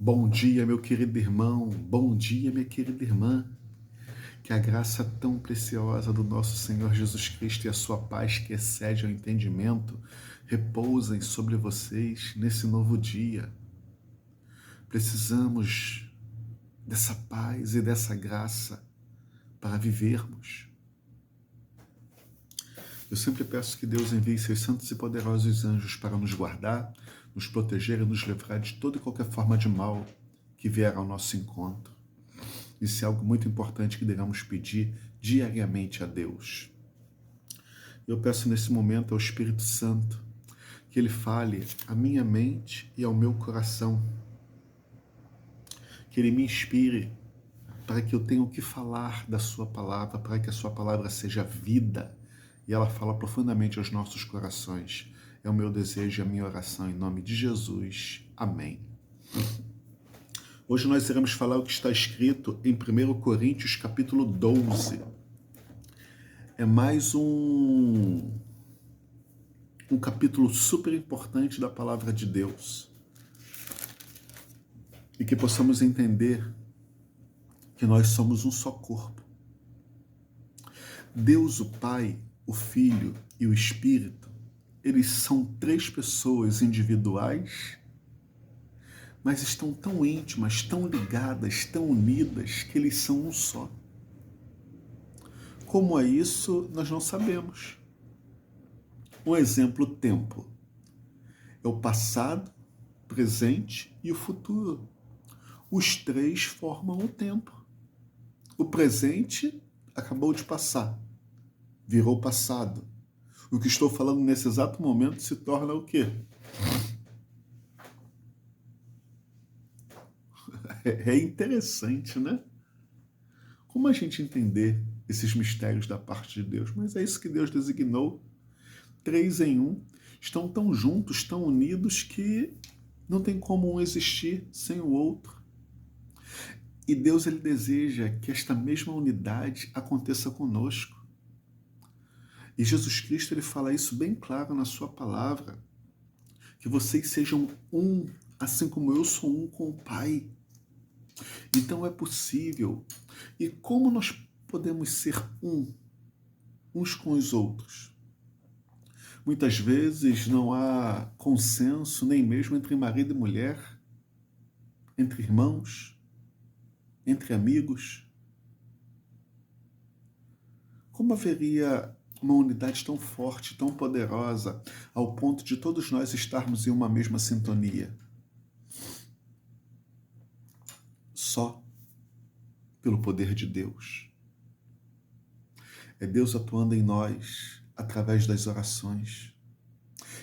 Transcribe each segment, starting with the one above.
Bom dia, meu querido irmão, bom dia, minha querida irmã. Que a graça tão preciosa do nosso Senhor Jesus Cristo e a sua paz que excede ao entendimento repousem sobre vocês nesse novo dia. Precisamos dessa paz e dessa graça para vivermos. Eu sempre peço que Deus envie seus santos e poderosos anjos para nos guardar, nos proteger e nos livrar de toda e qualquer forma de mal que vier ao nosso encontro. Isso é algo muito importante que devemos pedir diariamente a Deus. Eu peço nesse momento ao Espírito Santo que Ele fale à minha mente e ao meu coração, que Ele me inspire para que eu tenha o que falar da Sua palavra, para que a Sua palavra seja vida e ela fala profundamente aos nossos corações. É o meu desejo e a minha oração em nome de Jesus. Amém. Hoje nós iremos falar o que está escrito em 1 Coríntios capítulo 12. É mais um capítulo super importante da palavra de Deus. E que possamos entender que nós somos um só corpo. Deus, o Pai, o Filho e o Espírito, eles são três pessoas individuais, mas estão tão íntimas, tão ligadas, tão unidas, que eles são um só. Como é isso, nós não sabemos. Um exemplo, o tempo. É o passado, presente e o futuro. Os três formam o tempo. O presente acabou de passar, virou passado. O que estou falando nesse exato momento se torna o quê? É interessante, né? Como a gente entender esses mistérios da parte de Deus? Mas é isso que Deus designou. Três em um, estão tão juntos, tão unidos, que não tem como um existir sem o outro. E Deus, ele deseja que esta mesma unidade aconteça conosco. E Jesus Cristo, ele fala isso bem claro na sua palavra, que vocês sejam um, assim como eu sou um com o Pai. Então é possível. E como nós podemos ser um, uns com os outros? Muitas vezes não há consenso nem mesmo entre marido e mulher, entre irmãos, entre amigos. Como haveria uma unidade tão forte, tão poderosa, ao ponto de todos nós estarmos em uma mesma sintonia? Só pelo poder de Deus. É Deus atuando em nós através das orações.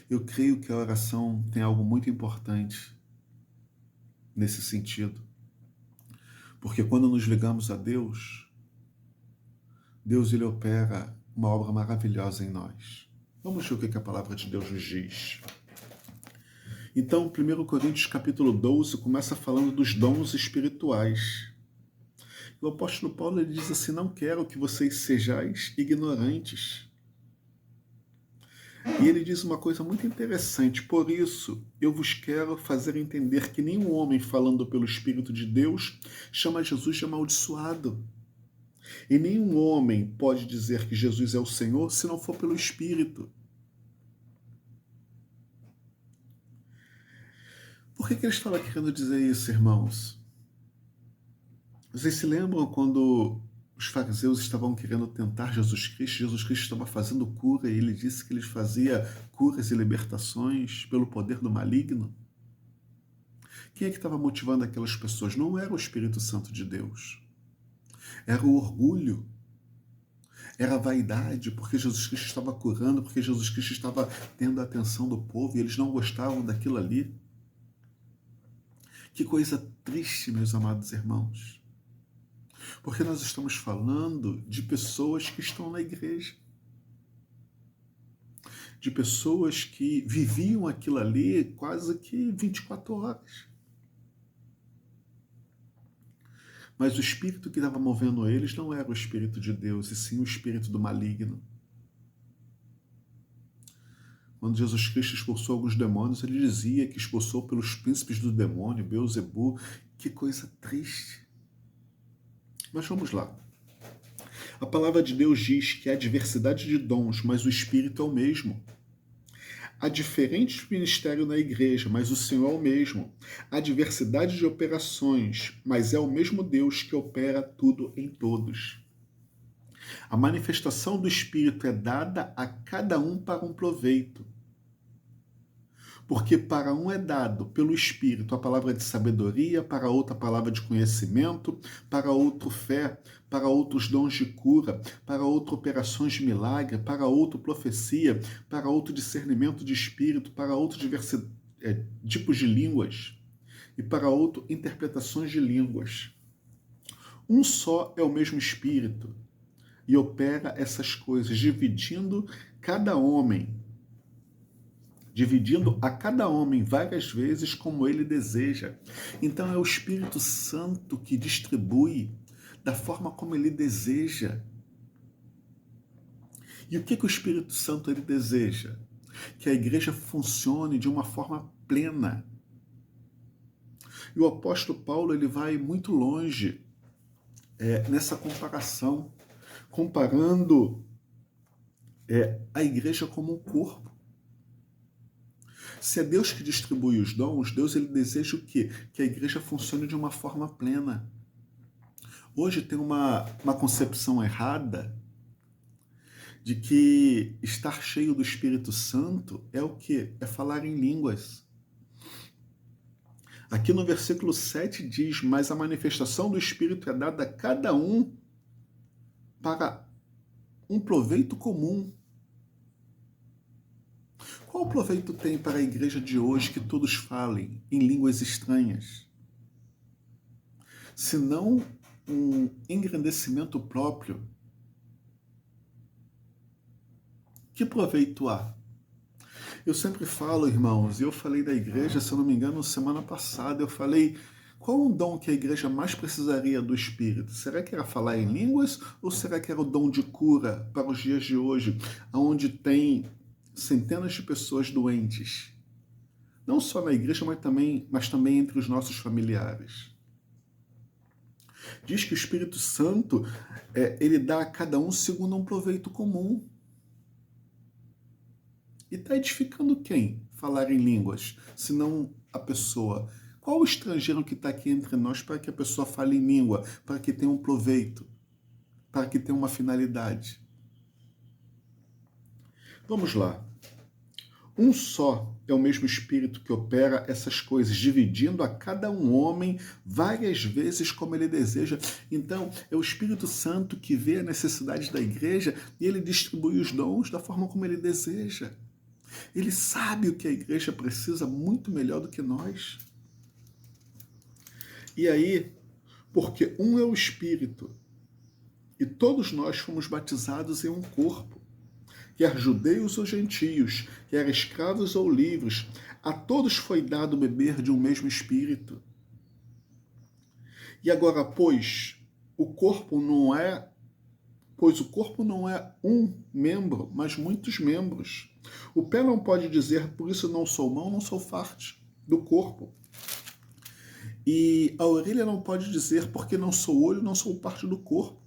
Eu creio que a oração tem algo muito importante nesse sentido. Porque quando nos ligamos a Deus, Deus, ele opera uma obra maravilhosa em nós. Vamos ver o que a palavra de Deus nos diz. Então, 1 Coríntios capítulo 12 começa falando dos dons espirituais. O apóstolo Paulo, ele diz assim: não quero que vocês sejais ignorantes. E ele diz uma coisa muito interessante: por isso eu vos quero fazer entender que nenhum homem falando pelo Espírito de Deus chama Jesus de amaldiçoado. E nenhum homem pode dizer que Jesus é o Senhor se não for pelo Espírito. Por que ele estava querendo dizer isso, irmãos? Vocês se lembram quando os fariseus estavam querendo tentar Jesus Cristo? Jesus Cristo estava fazendo cura e ele disse que ele fazia curas e libertações pelo poder do maligno. Quem é que estava motivando aquelas pessoas? Não era o Espírito Santo de Deus. Era o orgulho. Era a vaidade, porque Jesus Cristo estava curando, porque Jesus Cristo estava tendo a atenção do povo e eles não gostavam daquilo ali. Que coisa triste, meus amados irmãos. Porque nós estamos falando de pessoas que estão na igreja. De pessoas que viviam aquilo ali quase que 24 horas. Mas o espírito que estava movendo eles não era o Espírito de Deus, e sim o espírito do maligno. Quando Jesus Cristo expulsou alguns demônios, ele dizia que expulsou pelos príncipes do demônio, Beelzebu. Que coisa triste. Mas vamos lá. A palavra de Deus diz que há diversidade de dons, mas o Espírito é o mesmo. Há diferentes ministérios na igreja, mas o Senhor é o mesmo. Há diversidade de operações, mas é o mesmo Deus que opera tudo em todos. A manifestação do Espírito é dada a cada um para um proveito. Porque para um é dado pelo Espírito a palavra de sabedoria, para outro a palavra de conhecimento, para outro fé, para outros dons de cura, para outro operações de milagre, para outro profecia, para outro discernimento de espírito, para outro tipos de línguas e para outro interpretações de línguas. Um só é o mesmo Espírito e opera essas coisas, dividindo a cada homem várias vezes como ele deseja. Então é o Espírito Santo que distribui da forma como ele deseja. E o que o Espírito Santo ele deseja? Que a igreja funcione de uma forma plena. E o apóstolo Paulo ele vai muito longe nessa comparação, comparando a igreja como um corpo. Se é Deus que distribui os dons, Deus ele deseja o quê? Que a igreja funcione de uma forma plena. Hoje tem uma concepção errada de que estar cheio do Espírito Santo é o quê? É falar em línguas. Aqui no versículo 7 diz, mas a manifestação do Espírito é dada a cada um para um proveito comum. Qual proveito tem para a igreja de hoje que todos falem em línguas estranhas? Senão um engrandecimento próprio. Que proveito há? Eu sempre falo, irmãos, e eu falei da igreja, se eu não me engano, semana passada, eu falei, qual o dom que a igreja mais precisaria do Espírito? Será que era falar em línguas ou será que era o dom de cura para os dias de hoje, onde tem centenas de pessoas doentes? Não só na igreja, mas também entre os nossos familiares. Diz que o Espírito Santo, ele dá a cada um segundo um proveito comum. E está edificando quem? Falar em línguas, senão a pessoa. Qual o estrangeiro que está aqui entre nós para que a pessoa fale em língua, para que tenha um proveito, para que tenha uma finalidade? Vamos lá. Um só é o mesmo Espírito que opera essas coisas, dividindo a cada um homem várias vezes como ele deseja. Então, é o Espírito Santo que vê a necessidade da igreja e ele distribui os dons da forma como ele deseja. Ele sabe o que a igreja precisa muito melhor do que nós. E aí, porque um é o Espírito, e todos nós fomos batizados em um corpo, quer judeus ou gentios, quer escravos ou livres, a todos foi dado beber de um mesmo Espírito. E agora, pois o corpo não é um membro, mas muitos membros. O pé não pode dizer, por isso não sou mão, não sou parte do corpo. E a orelha não pode dizer, porque não sou olho, não sou parte do corpo.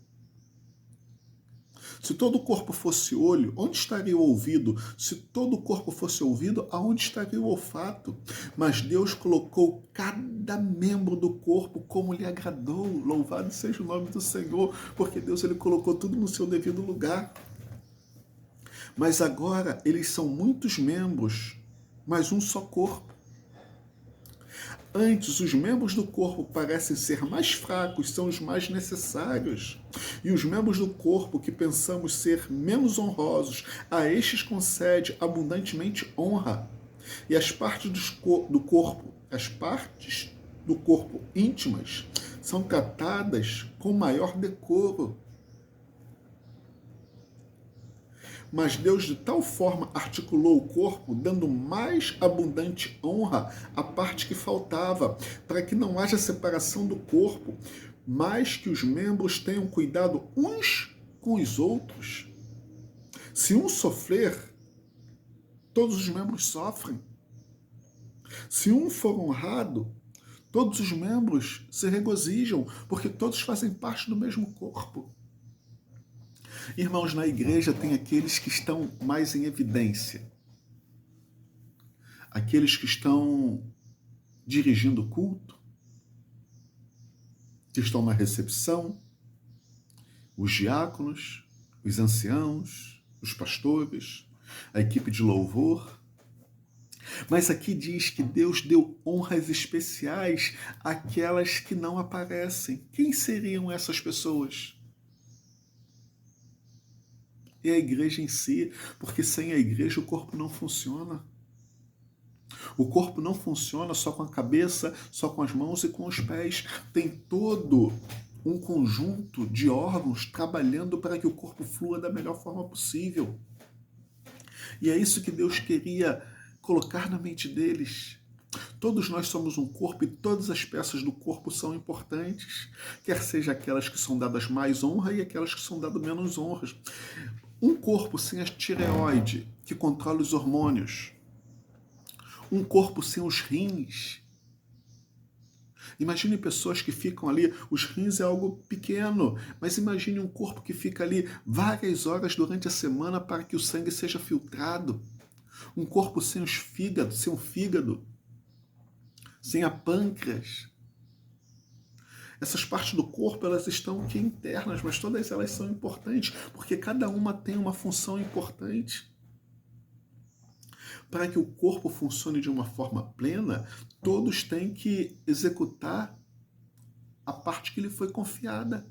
Se todo o corpo fosse olho, onde estaria o ouvido? Se todo o corpo fosse ouvido, aonde estaria o olfato? Mas Deus colocou cada membro do corpo como lhe agradou. Louvado seja o nome do Senhor, porque Deus ele colocou tudo no seu devido lugar. Mas agora eles são muitos membros, mas um só corpo. Antes, os membros do corpo parecem ser mais fracos, são os mais necessários. E os membros do corpo que pensamos ser menos honrosos, a estes concede abundantemente honra. E as partes do corpo íntimas são tratadas com maior decoro. Mas Deus de tal forma articulou o corpo, dando mais abundante honra à parte que faltava, para que não haja separação do corpo, mas que os membros tenham cuidado uns com os outros. Se um sofrer, todos os membros sofrem. Se um for honrado, todos os membros se regozijam, porque todos fazem parte do mesmo corpo. Irmãos, na igreja tem aqueles que estão mais em evidência. Aqueles que estão dirigindo o culto, que estão na recepção, os diáconos, os anciãos, os pastores, a equipe de louvor. Mas aqui diz que Deus deu honras especiais àquelas que não aparecem. Quem seriam essas pessoas? E a igreja em si, porque sem a igreja o corpo não funciona. O corpo não funciona só com a cabeça, só com as mãos e com os pés. Tem todo um conjunto de órgãos trabalhando para que o corpo flua da melhor forma possível. E é isso que Deus queria colocar na mente deles. Todos nós somos um corpo e todas as peças do corpo são importantes, quer seja aquelas que são dadas mais honra e aquelas que são dadas menos honras. Um corpo sem a tireoide, que controla os hormônios, um corpo sem os rins. Imagine pessoas que ficam ali, os rins é algo pequeno, mas imagine um corpo que fica ali várias horas durante a semana para que o sangue seja filtrado. Um corpo sem os fígados, sem o fígado, sem a pâncreas. Essas partes do corpo, elas estão aqui internas, mas todas elas são importantes, porque cada uma tem uma função importante. Para que o corpo funcione de uma forma plena, todos têm que executar a parte que lhe foi confiada.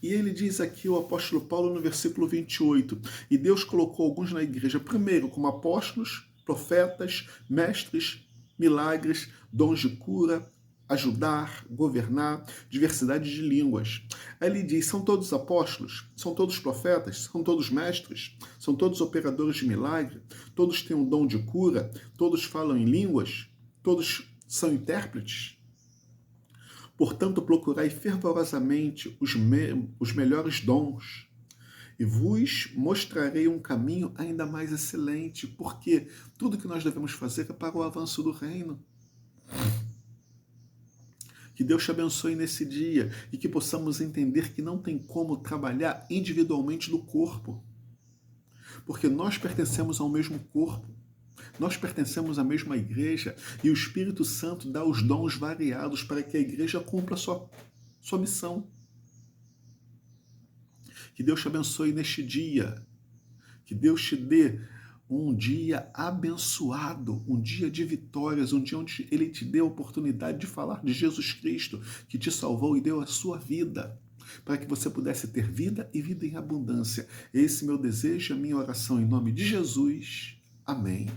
E ele diz aqui, o apóstolo Paulo, no versículo 28, e Deus colocou alguns na igreja, primeiro como apóstolos, profetas, mestres, milagres, dons de cura, ajudar, governar, diversidade de línguas. Aí ele diz, são todos apóstolos? São todos profetas? São todos mestres? São todos operadores de milagre? Todos têm um dom de cura? Todos falam em línguas? Todos são intérpretes? Portanto, procurai fervorosamente os melhores dons, e vos mostrarei um caminho ainda mais excelente, porque tudo que nós devemos fazer é para o avanço do reino. Que Deus te abençoe nesse dia e que possamos entender que não tem como trabalhar individualmente no corpo, porque nós pertencemos ao mesmo corpo, nós pertencemos à mesma igreja e o Espírito Santo dá os dons variados para que a igreja cumpra a sua missão. Que Deus te abençoe neste dia, que Deus te dê um dia abençoado, um dia de vitórias, um dia onde Ele te dê a oportunidade de falar de Jesus Cristo, que te salvou e deu a sua vida, para que você pudesse ter vida e vida em abundância. Esse é meu desejo, a minha oração em nome de Jesus. Amém.